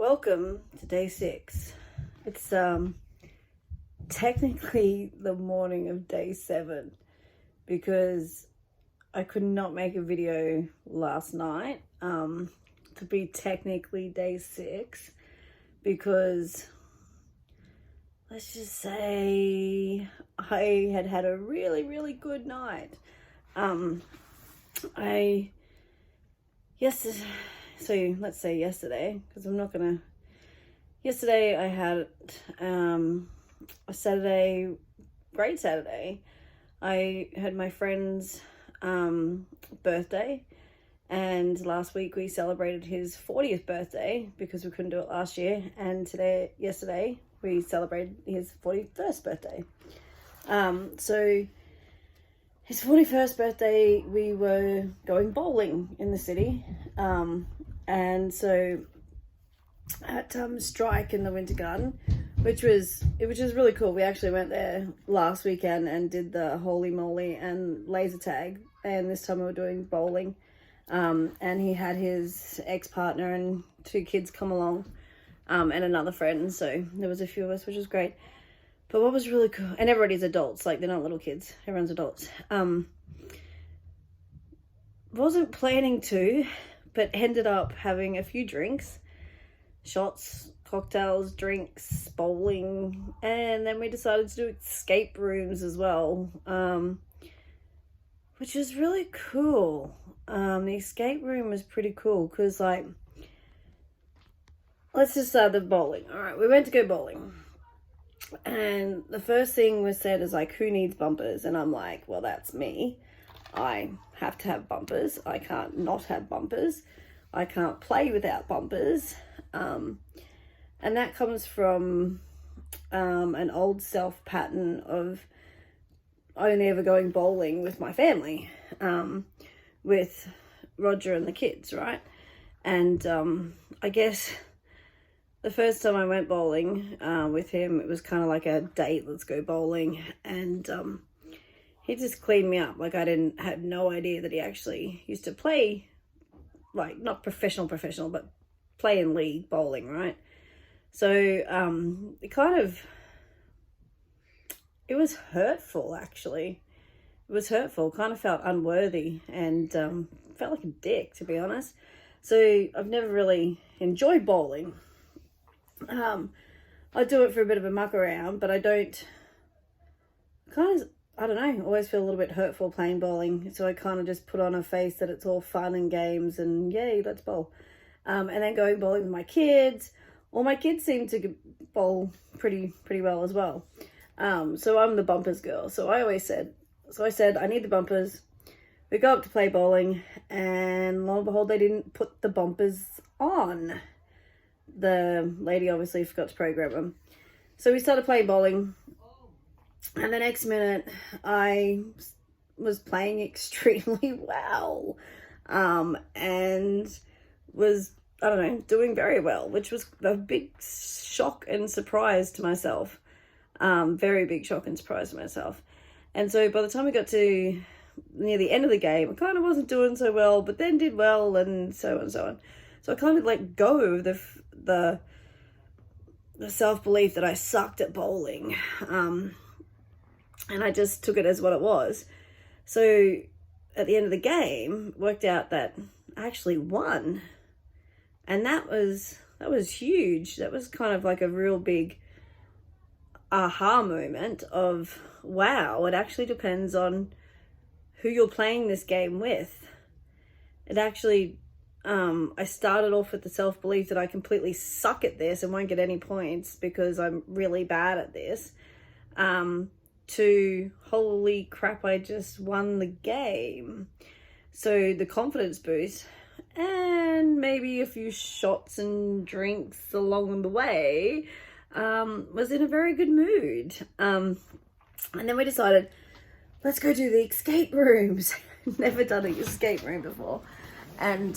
Welcome to day 6. It's technically the morning of day 7 because I could not make a video last night to be technically day 6 because let's just say I had a really good night. Let's say yesterday, because I'm not gonna. Yesterday I had a Saturday, great Saturday. I had my friend's birthday, and last week we celebrated his 40th birthday because we couldn't do it last year, and yesterday we celebrated his 41st birthday. So his 41st birthday, we were going bowling in the city, and so at Strike in the Winter Garden, which was really cool. We actually went there last weekend and did the holy moly and laser tag, and this time we were doing bowling. And he had his ex-partner and 2 kids come along, and another friend, so there was a few of us, which was great. But what was really cool, and everybody's adults, like they're not little kids, everyone's adults. Wasn't planning to, but ended up having a few drinks, shots, cocktails, drinks, bowling, and then we decided to do escape rooms as well, which is really cool. The escape room was pretty cool because, like, let's just start the bowling. All right, we went to go bowling. And the first thing was said is like, who needs bumpers? And I'm like, well, that's me. I have to have bumpers. I can't not have bumpers. I can't play without bumpers. And that comes from an old self pattern of only ever going bowling with my family, with Roger and the kids, right? And I guess the first time I went bowling with him, it was kind of like a date, let's go bowling. And he just cleaned me up. Like, had no idea that he actually used to play, like, not professional, but play in league bowling, right? So it was hurtful, actually. It was hurtful, kind of felt unworthy, and felt like a dick, to be honest. So I've never really enjoyed bowling. I do it for a bit of a muck around, but I don't know, always feel a little bit hurtful playing bowling. So I kind of just put on a face that it's all fun and games and yay, let's bowl. And then going bowling with my kids. All my kids seem to bowl pretty well as well. So I'm the bumpers girl. So I said, I need the bumpers. We go up to play bowling, and lo and behold, they didn't put the bumpers on. The lady obviously forgot to program them. So we started playing bowling, and the next minute I was playing extremely well, and was, doing very well, which was a big shock and surprise to myself. Very big shock and surprise to myself. And so by the time we got to near the end of the game, I kind of wasn't doing so well, but then did well, and so on and so on. So I kind of let go of the self-belief that I sucked at bowling. And I just took it as what it was. So at the end of the game, worked out that I actually won. And that was huge. That was kind of like a real big aha moment of, wow, it actually depends on who you're playing this game with. It actually, I started off with the self-belief that I completely suck at this and won't get any points because I'm really bad at this, to holy crap, I just won the game. So the confidence boost, and maybe a few shots and drinks along the way, was in a very good mood. And then we decided, let's go do the escape rooms. Never done an escape room before. And,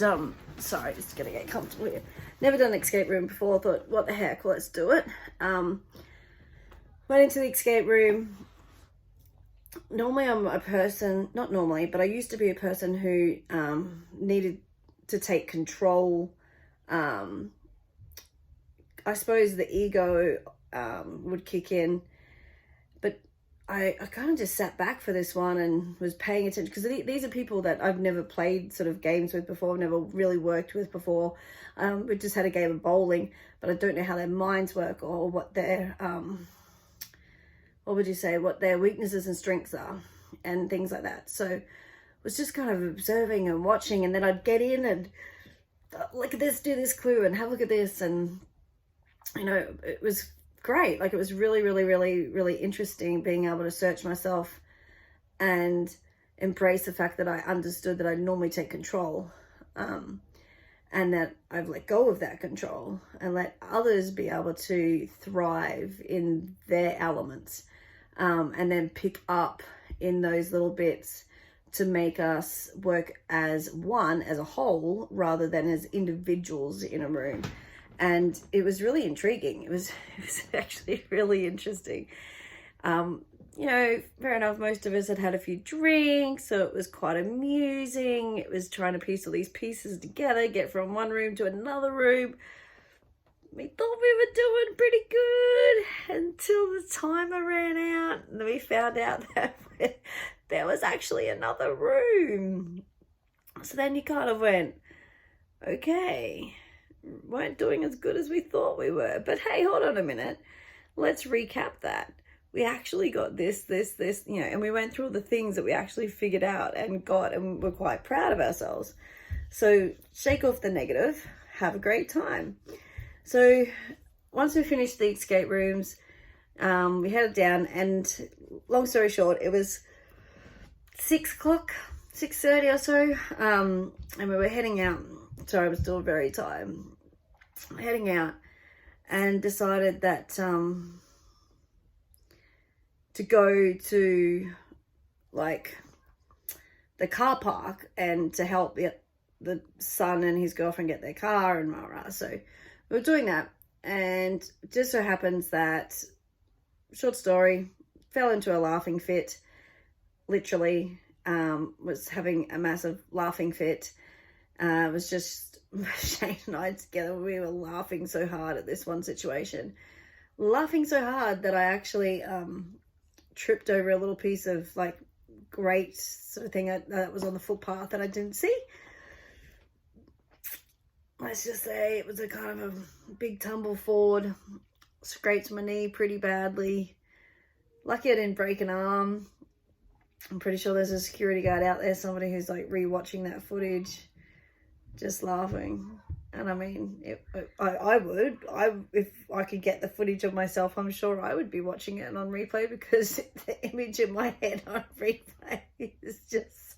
sorry, just gonna get comfortable here. Never done an escape room before. Thought, what the heck, let's do it. Went into the escape room. Normally I'm a person, not normally, but I used to be a person who needed to take control I suppose the ego would kick in. But I kind of just sat back for this one and was paying attention, because these are people that I've never played sort of games with before, I've never really worked with before. We just had a game of bowling, but I don't know how their minds work, or what their, what would you say, what their weaknesses and strengths are and things like that. So I was just kind of observing and watching, and then I'd get in and look at this, do this clue, and have a look at this. And, you know, it was great. Like, it was really, really, really, really interesting being able to search myself and embrace the fact that I understood that I normally take control, and that I've let go of that control and let others be able to thrive in their elements, and then pick up in those little bits to make us work as one, as a whole, rather than as individuals in a room. And it was really intriguing. It was actually really interesting. You know, fair enough, most of us had had a few drinks, so it was quite amusing. It was trying to piece all these pieces together, get from one room to another room. We thought we were doing pretty good until the timer ran out, and then we found out that there was actually another room. So then you kind of went, okay, weren't doing as good as we thought we were. But hey, hold on a minute. Let's recap that. We actually got this, you know, and we went through all the things that we actually figured out and got, and we're quite proud of ourselves. So shake off the negative, have a great time. So once we finished the escape rooms, we headed down, and long story short, it was 6 o'clock, 6:30 or so, and we were heading out. Sorry, I'm still very tired. Heading out, and decided that to go to like the car park and to help the son and his girlfriend get their car and rah. So we were doing that, and it just so happens that, short story, fell into a laughing fit, literally, was having a massive laughing fit. It was just Shane and I together, we were laughing so hard at this one situation. Laughing so hard that I actually tripped over a little piece of like grate sort of thing that was on the footpath that I didn't see. Let's just say it was a kind of a big tumble forward. Scraped my knee pretty badly. Lucky I didn't break an arm. I'm pretty sure there's a security guard out there, somebody who's like rewatching that footage, just laughing. And I mean, if I could get the footage of myself, I'm sure I would be watching it on replay, because the image in my head on replay is just,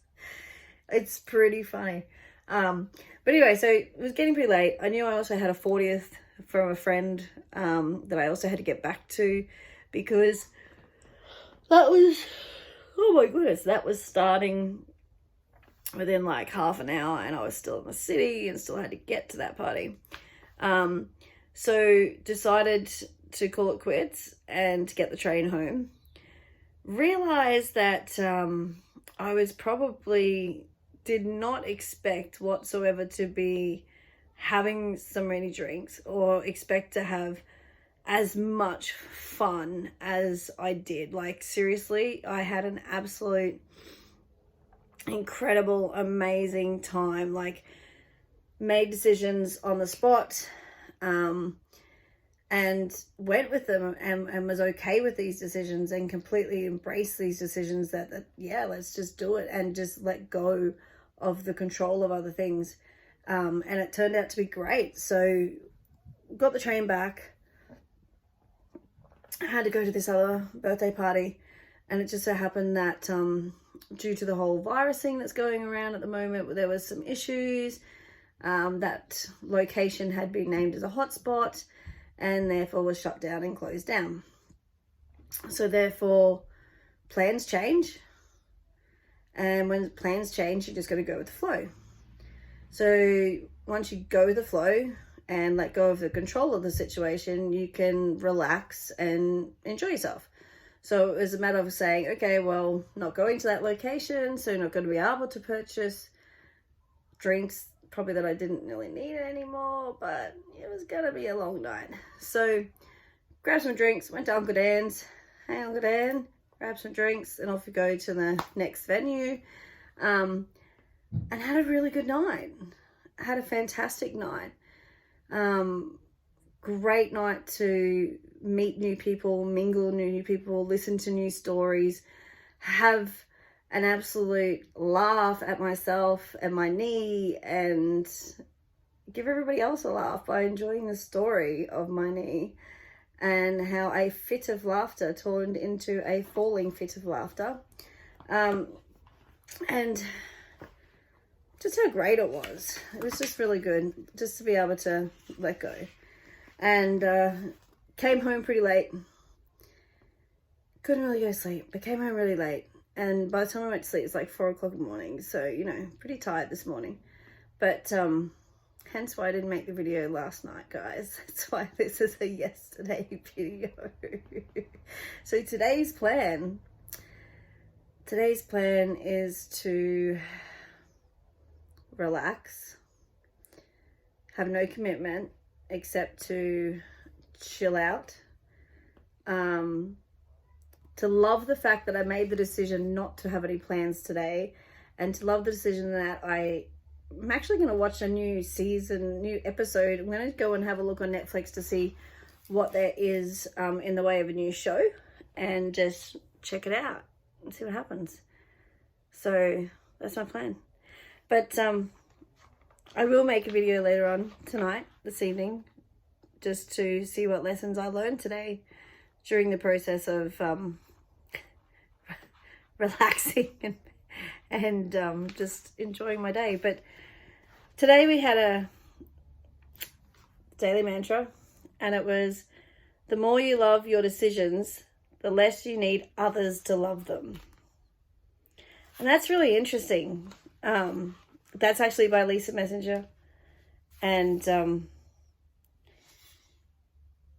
it's pretty funny. But anyway, so it was getting pretty late. I knew I also had a 40th from a friend that I also had to get back to, because that was, oh my goodness, that was starting within like half an hour, and I was still in the city and still had to get to that party. So decided to call it quits and to get the train home. Realized that I was probably did not expect whatsoever to be having so many drinks, or expect to have as much fun as I did. Like, seriously, I had an absolute incredible, amazing time. Like, made decisions on the spot, and went with them, and was okay with these decisions, and completely embraced these decisions that yeah, let's just do it, and just let go of the control of other things. And it turned out to be great. So got the train back. I had to go to this other birthday party, and it just so happened that due to the whole virus thing that's going around at the moment, there was some issues. That location had been named as a hotspot, and therefore was shut down and closed down. So therefore, plans change. And when plans change, you just got to go with the flow. So once you go with the flow and let go of the control of the situation, you can relax and enjoy yourself. So it was a matter of saying, okay, well, not going to that location, so not going to be able to purchase drinks probably that I didn't really need it anymore, but it was gonna be a long night. So grabbed some drinks, went to Uncle Dan's. Hey Uncle Dan, grab some drinks, and off we go to the next venue. And had a really good night. Had a fantastic night. Great night to meet new people, mingle new people, listen to new stories, have an absolute laugh at myself and my knee, and give everybody else a laugh by enjoying the story of my knee and how a fit of laughter turned into a falling fit of laughter. And just how great it was. It was just really good just to be able to let go. And came home pretty late. Couldn't really go to sleep, but came home really late. And by the time I went to sleep, it's like 4 o'clock in the morning. So, you know, pretty tired this morning. But hence why I didn't make the video last night, guys. That's why this is a yesterday video. So today's plan is to relax, have no commitment except to chill out, to love the fact that I made the decision not to have any plans today, and to love the decision that I'm actually going to watch a new episode. I'm going to go and have a look on Netflix to see what there is in the way of a new show, and just check it out and see what happens. So that's my plan. But I will make a video later on tonight, this evening, just to see what lessons I learned today during the process of relaxing and just enjoying my day. But today we had a daily mantra, and it was, the more you love your decisions, the less you need others to love them. And that's really interesting. That's actually by Lisa Messenger. And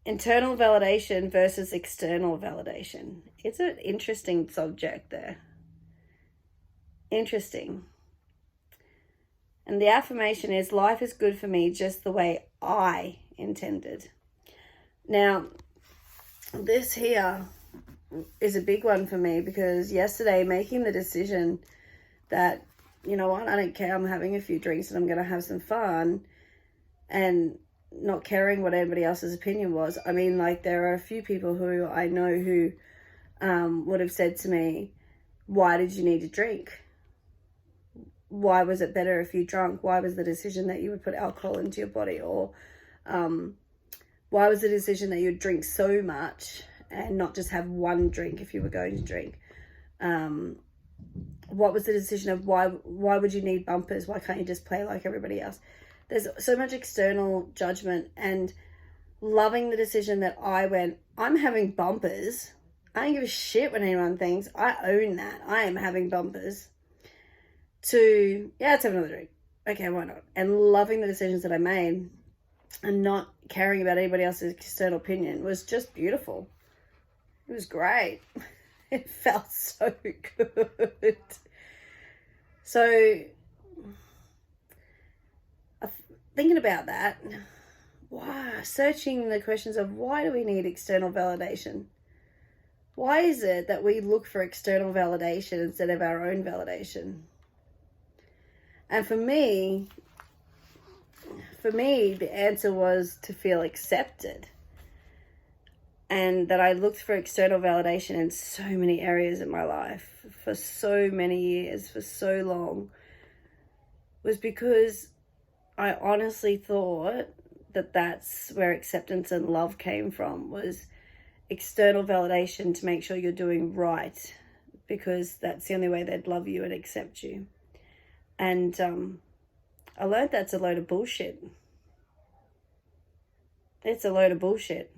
internal validation versus external validation. It's an interesting subject there. Interesting. And the affirmation is, life is good for me just the way I intended. Now, this here is a big one for me, because yesterday making the decision that, you know what, I don't care, I'm having a few drinks and I'm going to have some fun, and not caring what anybody else's opinion was. I mean, like, there are a few people who I know who would have said to me, why did you need to drink? Why was it better if you drunk? Why was the decision that you would put alcohol into your body? Or why was the decision that you would drink so much and not just have one drink if you were going to drink? What was the decision of why would you need bumpers? Why can't you just play like everybody else? There's so much external judgment, and loving the decision that I went, I'm having bumpers. I don't give a shit what anyone thinks. I own that. I am having bumpers. To, yeah, let's have another drink. Okay, why not? And loving the decisions that I made and not caring about anybody else's external opinion was just beautiful. It was great. It felt so good. So, thinking about that, searching the questions of why do we need external validation? Why is it that we look for external validation instead of our own validation? And for me, the answer was to feel accepted. And that I looked for external validation in so many areas in my life for so many years, for so long, was because I honestly thought that that's where acceptance and love came from, was external validation to make sure you're doing right, because that's the only way they'd love you and accept you. And I learned that's a load of bullshit. It's a load of bullshit.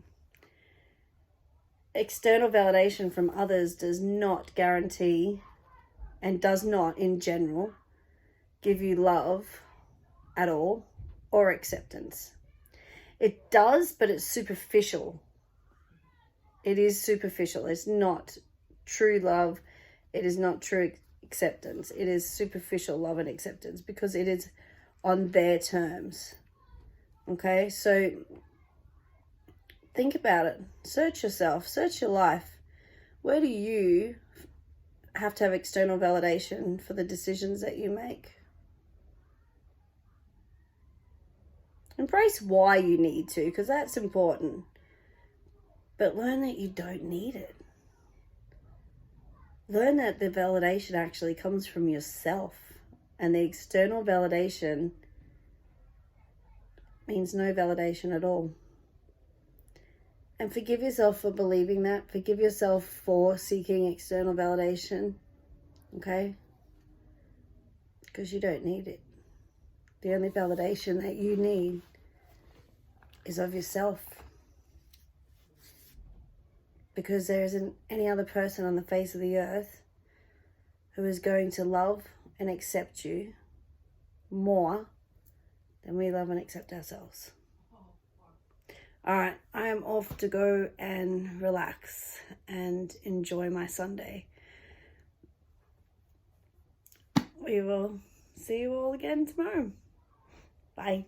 External validation from others does not guarantee, and does not in general give you love at all or acceptance. It does, but it's superficial. It is superficial. It's not true love. It is not true acceptance. It is superficial love and acceptance, because it is on their terms. Okay, so think about it. Search yourself, search your life. Where do you have to have external validation for the decisions that you make? Embrace why you need to, because that's important. But learn that you don't need it. Learn that the validation actually comes from yourself, and the external validation means no validation at all. And forgive yourself for believing that. Forgive yourself for seeking external validation, okay? Because you don't need it. The only validation that you need is of yourself. Because there isn't any other person on the face of the earth who is going to love and accept you more than we love and accept ourselves. All right, I am off to go and relax and enjoy my Sunday. We will see you all again tomorrow. Bye.